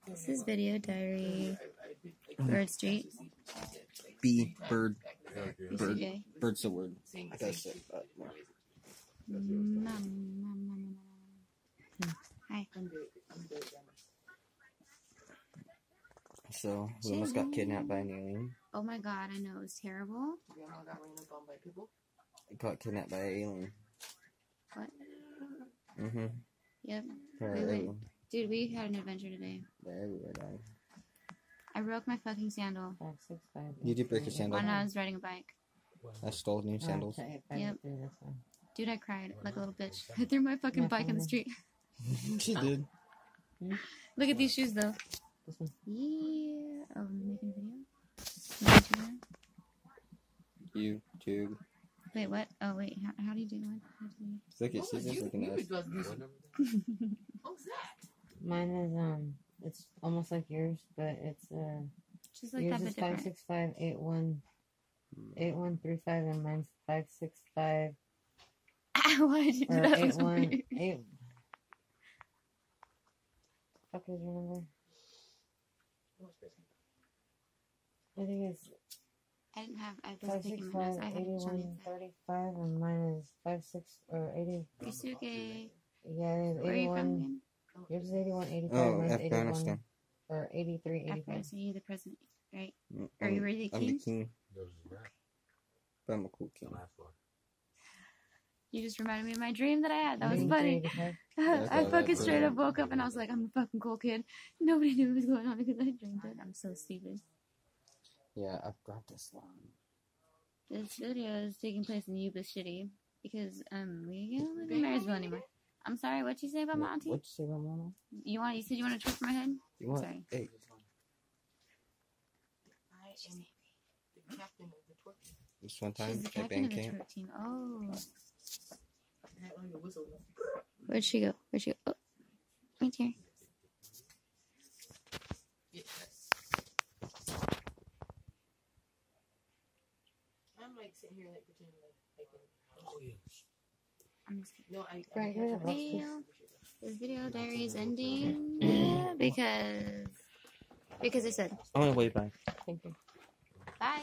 This is video diary. Bird Street. B. Bird. Risuke. Bird's the word. I gotta say that. Hi. So, we almost got kidnapped by an alien. Oh my god, I know, it was terrible. Got kidnapped by an alien. What? Mm-hmm. Yep. Right. Dude, we had an adventure today. They're everywhere, dog. I broke my fucking sandal. You did break your sandal? When I was riding a bike. I stole new sandals. Yep. Dude, I cried like a little bitch. I threw my fucking bike in the street. She did. Look at these shoes, though. Yeah. Oh, I'm making a video? YouTube. Wait, what? Oh, wait. How do you do one? Look at scissors looking at us. What's that? Mine is, it's almost like yours, but it's, just like yours that, is but different. 5658135 and mine's 565. Why did you do Or that? 818. Fuck is your number? I think it's I was taking my notes. I had to join it. 8135 and mine is 56 or 80. Risuke. Yeah, it is Where are you from 81. again? Yours is 8185. Oh, mine's Afghanistan. 81 or 8385. Afghanistan, you're the president, right? Are you really the I'm the king? king. But I'm a cool king. You just reminded me of my dream that I had. That was 83, funny. 85. I fucking straight up woke up and I was like, I'm a fucking cool kid. Nobody knew what was going on because I dreamed it. I'm so stupid. Yeah, I've got this one. This video is taking place in Yuba City because we don't live in Marysville anymore. I'm sorry, what'd you say about my auntie? What'd you say about mama? You said you want a twist for my head? You want? Sorry. Hey. I am the captain of the twerk team. This one time She's the at captain band of the camp. twerk team. Oh. I had the whistle. Where'd she go? Oh, right here. Yes. I'm like sitting here like pretending like Oh, yeah. I'm just kidding. no, I Right here, This video diary is ending because I said I want to wave bye. Thank you. bye.